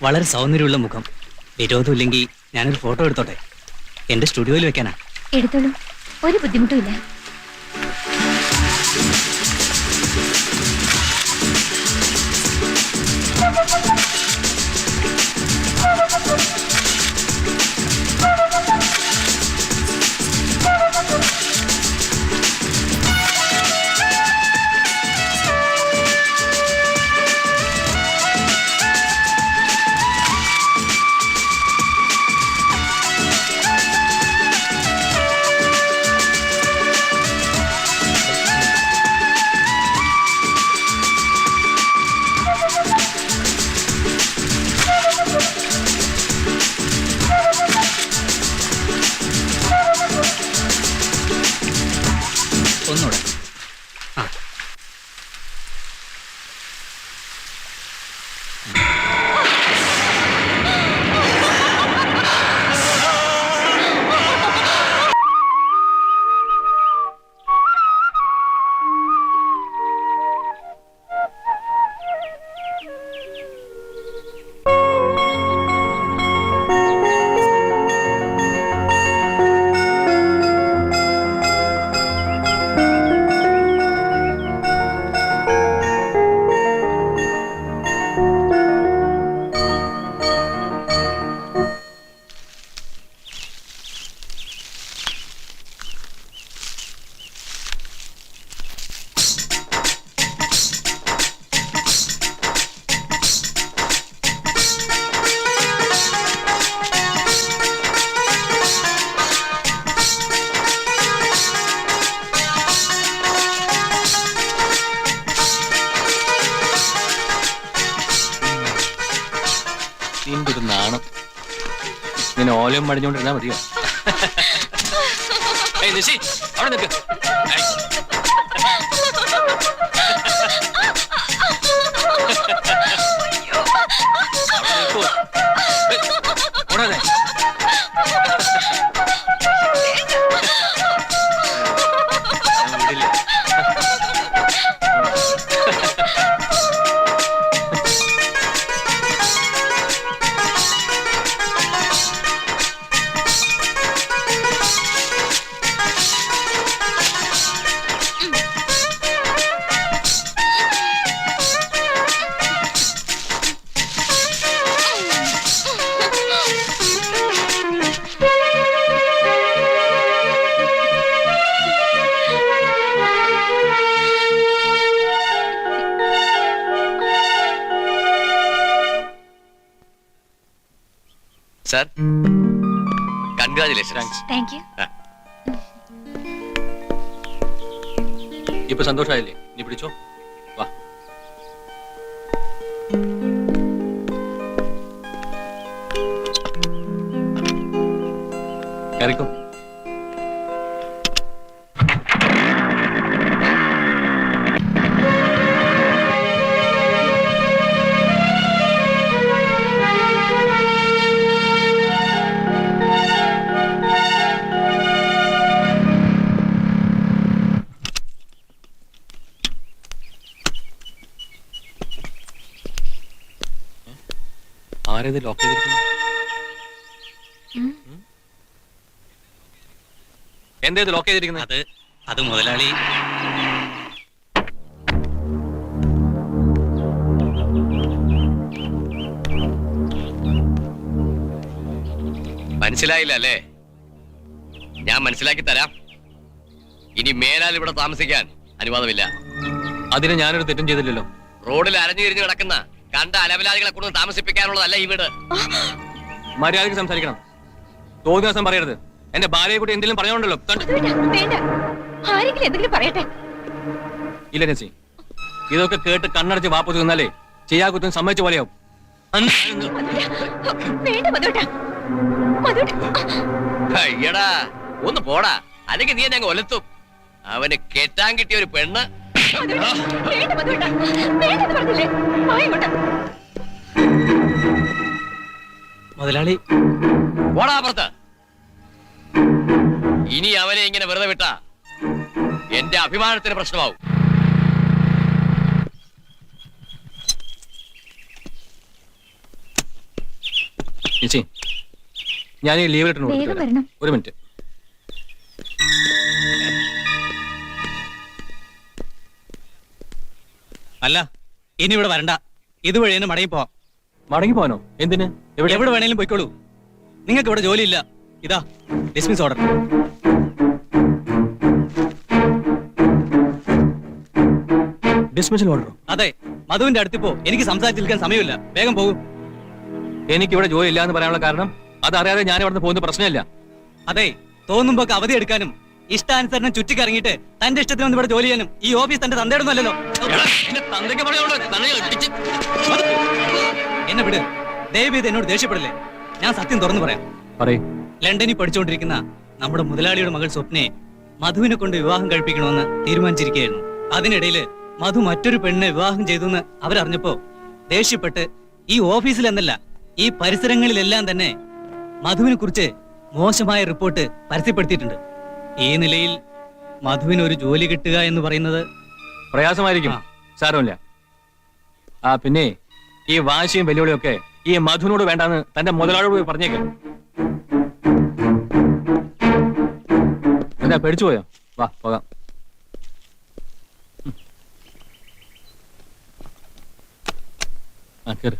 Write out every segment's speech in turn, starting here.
വളരെ സൗന്ദര്യമുള്ള മുഖം. വിരോധമില്ലെങ്കിൽ ഞാനൊരു ഫോട്ടോ എടുത്തോട്ടെ? എന്റെ സ്റ്റുഡിയോയിൽ വെക്കാനാ. എടുത്തോളൂ, ഒരു ബുദ്ധിമുട്ടുമില്ല. ഒന്നുകൂടെ. ആ, ഒരു നാണം. ഇങ്ങനെ ഓലം മടിഞ്ഞോണ്ടിരുന്നാ മതിയോ? നിശി, അവിടെ നിൽക്ക്. Sir, congratulations. Thank you. ഇപ്പൊ സന്തോഷമായില്ലേ? നീ പിടിച്ചോ, വാ. കയറിക്കോ. ആരേത് ലോക്ക് ചെയ്തിരിക്കുന്നു? എന്തേത് ലോക്ക് ചെയ്തിരിക്കുന്നത്? അത് മുതലാളി. മനസ്സിലായില്ല അല്ലേ? ഞാൻ മനസ്സിലാക്കി തരാം. ഇനി മേലാൽ ഇവിടെ താമസിക്കാൻ അനുവാദമില്ല. അതിന് ഞാനൊരു തെറ്റും ചെയ്തില്ലല്ലോ. റോഡിൽ അരഞ്ഞു തിരിഞ്ഞു കിടക്കുന്ന കണ്ട അലവലാദികളെ കൊണ്ട് താമസിപ്പിക്കാനുള്ളതല്ല ഈ വീട്. മര്യാദയ്ക്ക് സംസാരിക്കണം. തോന്നിയ ദിവസം പറയരുത്. എന്റെ ഭാര്യയെ കൂട്ടി എന്തെങ്കിലും പറഞ്ഞോണ്ടല്ലോ. ഇല്ല നസി, ഇതൊക്കെ കേട്ട് കണ്ണടച്ച് വാപ്പു നിന്നാലേ ചെയ്യാ കുറ്റം സമ്മതിച്ച പോലെയാവും. അയ്യടാ, ഒന്ന് പോടാ, അല്ലെങ്കിൽ നീ എന്നെ ഒലത്തും. അവന് കെട്ടാൻ കിട്ടിയ ഒരു പെണ്ണ്. മുതലാളി, പോടാ പുറത്ത്. ഇനി അവനെ ഇങ്ങനെ വെറുതെ വിട്ടാ എന്റെ അഭിമാനത്തിന് പ്രശ്നമാവും. ചേച്ചി ഞാൻ ഈ ലീവ് ലെറ്റർ വേഗം വരണം. ഒരു മിനിറ്റ്. അല്ല ഇനി ഇവിടെ വരണ്ട, ഇതുവഴി തന്നെ മടങ്ങി പോവാം. മടങ്ങി പോകാനോ? എന്തിന്? എവിടെ? എവിടെ വേണേലും പോയിക്കോളൂ. നിങ്ങൾക്ക് ഇവിടെ ജോലിയില്ല. ഇതാ ഡിസ്മിസ് ഓർഡർ. ഡിസ്മിസൽ ഓർഡറോ? അതെ, മധുവിന്റെ അടുത്തിപ്പോ എനിക്ക് സംസാരിച്ച് നിൽക്കാൻ സമയമില്ല. വേഗം പോകും. എനിക്ക് ഇവിടെ ജോലി ഇല്ല എന്ന് പറയാനുള്ള കാരണം അതറിയാതെ ഞാൻ ഇവിടെ പോകുന്ന പ്രശ്നമില്ല. അതെ, തോന്നുമ്പോ അവധി എടുക്കാനും ഇഷ്ടാനുസരണം ചുറ്റിക്കറങ്ങിയിട്ട് തന്റെ ഇഷ്ടത്തിന് വന്ന് ഇവിടെ ജോലി ചെയ്യാനും ഈ ഓഫീസ് തന്റെ തന്തയുടെ അല്ലല്ലോ. എന്നെ വിട്, ദയവേത് എന്നോട് ദേഷ്യപ്പെടില്ലേ. ഞാൻ സത്യം തുറന്നു പറയാം. പറയ്. ലണ്ടനിൽ പഠിച്ചുകൊണ്ടിരിക്കുന്ന നമ്മുടെ മുതലാളിയുടെ മകൾ സ്വപ്നയെ മധുവിനെ കൊണ്ട് വിവാഹം കഴിപ്പിക്കണമെന്ന് തീരുമാനിച്ചിരിക്കുകയായിരുന്നു. അതിനിടയില് മധു മറ്റൊരു പെണ്ണിനെ വിവാഹം ചെയ്തെന്ന് അവരറിഞ്ഞപ്പോ ദേഷ്യപ്പെട്ട് ഈ ഓഫീസിൽ എന്നല്ല ഈ പരിസരങ്ങളിലെല്ലാം തന്നെ മധുവിനെ കുറിച്ച് മോശമായ റിപ്പോർട്ട് പരസ്യപ്പെടുത്തിയിട്ടുണ്ട്. ഈ നിലയിൽ മധുവിന് ഒരു ജോലി കിട്ടുക എന്ന് പറയുന്നത് പ്രയാസമായിരിക്കും. സാരമില്ല. പിന്നെ ഈ വാശിയും വെല്ലുവിളിയും ഒക്കെ ഈ മധുവിനോട് വേണ്ടാന്ന് തന്റെ മുതലാളിയോട് പോയി പറഞ്ഞേക്ക്. എന്താ പേടിച്ചു പോയോ? വാ പോകാം. കേറ്.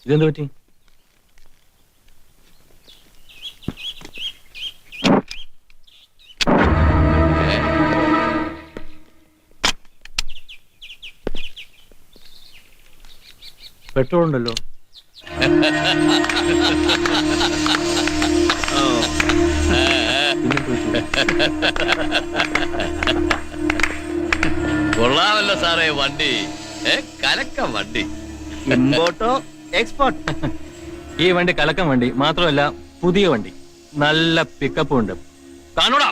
ഇതെന്ത് പറ്റി? പെട്രോൾ ഉണ്ടല്ലോ. കൊള്ളാമല്ലോ സാറേ വണ്ടി. കലക്കം വണ്ടി. ഇമ്പോർട്ടോ എക്സ്പോർട്ട്? ഈ വണ്ടി കലക്കം വണ്ടി മാത്രമല്ല, പുതിയ വണ്ടി. നല്ല പിക്കപ്പും ഉണ്ട്. കാണൂടാ.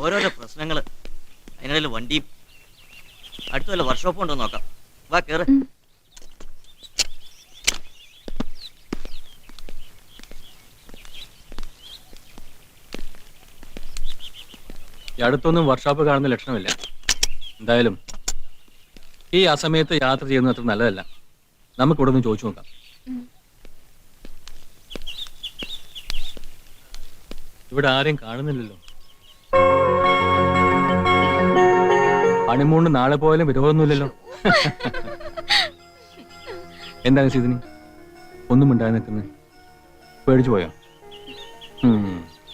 ഓരോരോ പ്രശ്നങ്ങള്, അതിനിടയിൽ വണ്ടിയും. അടുത്ത വല്ല വർക്ക്ഷോപ്പ് ഉണ്ടോ നോക്കാം. വാ കേറ്. ഈ അടുത്തൊന്നും വർക്ക്ഷോപ്പ് കാണുന്ന ലക്ഷണമില്ല. എന്തായാലും ഈ അസമയത്ത് യാത്ര ചെയ്യുന്നത് അത്ര നല്ലതല്ല. നമുക്ക് ഇവിടെ നിന്ന് ചോദിച്ചു നോക്കാം. ഇവിടെ ആരെയും കാണുന്നില്ലല്ലോ. ഹണിമൂണ് നാളെ പോയാലും വിരോധമൊന്നുമില്ലല്ലോ. എന്താണ് സീതനി ഒന്നും ഉണ്ടായി നിൽക്കുന്നത്? പേടിച്ചു പോയോ?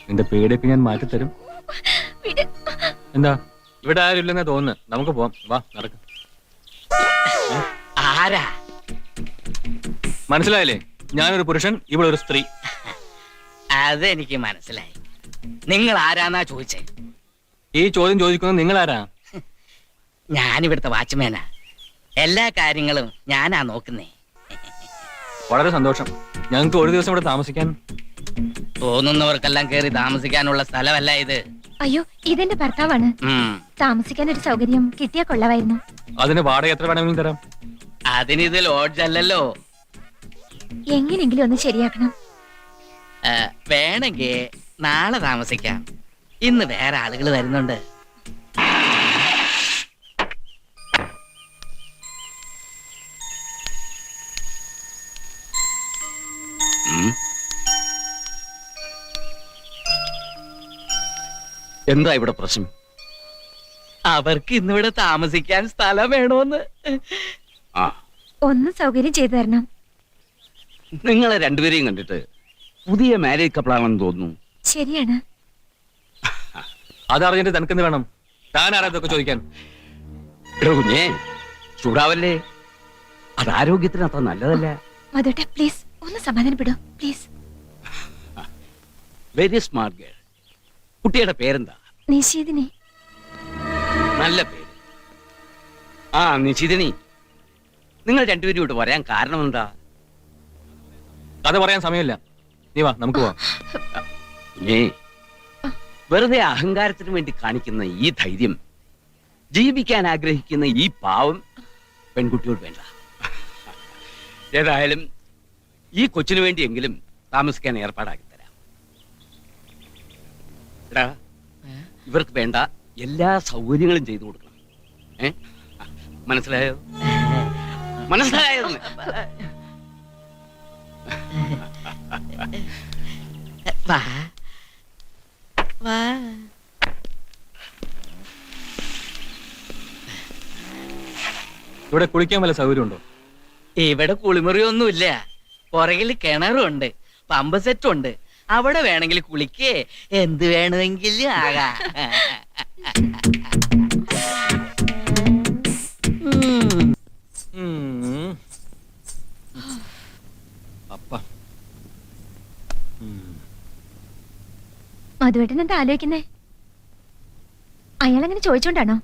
നിന്റെ പേടിയൊക്കെ ഞാൻ മാറ്റിത്തരും. എന്താ ഇവിടെ ആരും ഇല്ലെന്നാ തോന്നുന്നു. നമുക്ക് പോവാം. വാ നടക്ക. ആരാ? മനസ്സിലായില്ലേ? ഞാനൊരു പുരുഷൻ, ഇവിടെ ഒരു സ്ത്രീ. അതെനിക്ക് മനസ്സിലായി. നിങ്ങൾ ആരാന്നാ ചോദിച്ചേ? ഈ ചോദ്യം ചോദിക്കുന്നത് നിങ്ങളാരാ? ഞാനിവിടുത്തെ വാച്ച്മാനാ. എല്ലാ കാര്യങ്ങളും ഞാനാ നോക്കുന്നേ. വളരെ സന്തോഷം. ഞങ്ങൾക്ക് ഒരു ദിവസം ഇവിടെ താമസിക്കാൻ. തോന്നുന്നവർക്കെല്ലാം കേറി താമസിക്കാനുള്ള സ്ഥലമല്ല ഇത്. അയ്യോ, ഇതെന്റെ ഭർത്താവാണ്. ഉം. താമസിക്കാൻ ഒരു സൗകര്യം കിട്ടിയാ കൊള്ളാമായിരുന്നു. അതിന് വാടക എത്ര വേണമെങ്കിലും തരാം. അതിനിത് ലോഡ്ജ് അല്ലല്ലോ. എങ്ങനെയെങ്കിലും ഒന്ന് ശരിയാക്കണം. വേണമെങ്കിൽ നാളെ താമസിക്കാം. ഇന്ന് വേറെ ആളുകൾ വരുന്നുണ്ട്. എന്താ ഇവിടെ പ്രശ്നം? അവർക്ക് ഇന്നിവിടെ താമസിക്കാൻ സ്ഥലം വേണോന്ന്. ആ, ഒന്ന് സൗകര്യം ചെയ്തു തരണം. നിങ്ങളെ രണ്ടുപേരെയും കണ്ടിട്ട് പുതിയ മാരേജ് കപ്പിളാണെന്ന് തോന്നുന്നു. ശരിയാണ്. അതറിഞ്ഞിട്ട് തനിക്കെന്ത് വേണം? താൻ ആരാ ഇതൊക്കെ ചോദിക്കാൻ? എടോ കുഞ്ഞേ, ചൂടാവല്ലേ. അത് ആരോഗ്യത്തിന് അത്ര നല്ലതല്ല. മധുട്ട പ്ലീസ് ഒന്ന് സമാധാനപ്പെടൂ പ്ലീസ്. Very smart girl. കുട്ടിയുടെ പേരെന്താ? നിശീതിനെ. നല്ല പേര്. ആ നിശിതിനി, നിങ്ങൾ രണ്ടുപേരും ഇവിടെ വരാൻ കാരണം എന്താ? കഥ പറയാൻ സമയമില്ല. നീ വാ, നമുക്ക് പോവാം. കുഞ്ഞേ, വെറുതെ അഹങ്കാരത്തിന് വേണ്ടി കാണിക്കുന്ന ഈ ധൈര്യം ജീവിക്കാൻ ആഗ്രഹിക്കുന്ന ഈ പാവം പെൺകുട്ടിയോട് വേണ്ട. ഏതായാലും ഈ കൊച്ചിനു വേണ്ടിയെങ്കിലും താമസിക്കാൻ ഏർപ്പാടാക്കി തരാം. എടാ, ഇവർക്ക് വേണ്ട എല്ലാ സൗകര്യങ്ങളും ചെയ്തു കൊടുക്കണം. മനസ്സിലായോ? മനസ്സിലായോ? വാ വാ. ഇവിടെ കുളിക്കാൻ വല്ല സൗകര്യമുണ്ടോ? ഇവിടെ കുളിമുറിയൊന്നുമില്ല. പുറകിൽ കിണറുണ്ട്, പമ്പ് സെറ്റും ഉണ്ട്. അവിടെ വേണമെങ്കിൽ കുളിക്കേ, എന്ത് വേണമെങ്കിലും ആകാം. അപ്പ മധുവേട്ടൻ എന്താ ആലോചിക്കുന്നേ? അയാളങ്ങനെ ചോദിച്ചോണ്ടാണോ?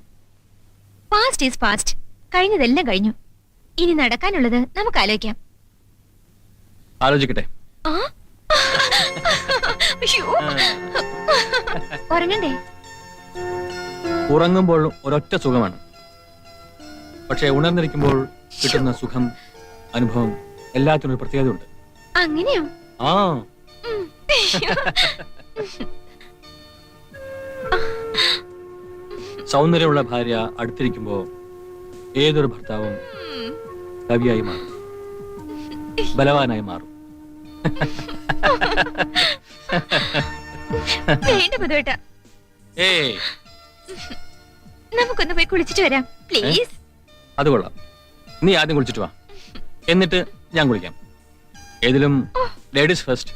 Past is past. കഴിഞ്ഞതെല്ലാം കഴിഞ്ഞു. ഇനി നടക്കാനുള്ളത് നമുക്ക് ആലോചിക്കാം. ആലോചിക്കട്ടെ. ആ? അയ്യോ. ഉറങ്ങണ്ടേ? ഉറങ്ങുമ്പോൾ ഒരൊറ്റ സുഖമാണ്. പക്ഷെ ഉണർന്നിരിക്കുമ്പോൾ കിട്ടുന്ന സുഖം, അനുഭവം എല്ലാത്തിനും ഒരു പ്രത്യേകതയുണ്ട്. അങ്ങനെയോ? ആ, ഉം. സൗന്ദര്യമുള്ള ഭാര്യ അടുത്തിരിക്കുമ്പോ ഏതൊരു ഭർത്താവും കവിയായി മാറും, ബലവാനായി മാറും. വേണ്ട മധുവേട്ട, ഏയ്, നമുക്കൊന്ന് പോയി കുളിച്ചിട്ട് വരാം പ്ലീസ്. അത് കൊള്ളാം. നീ ആദ്യം കുളിച്ചിട്ട് വാ, എന്നിട്ട് ഞാൻ കുളിക്കാം. ഏതിലും ലേഡീസ് ഫസ്റ്റ്.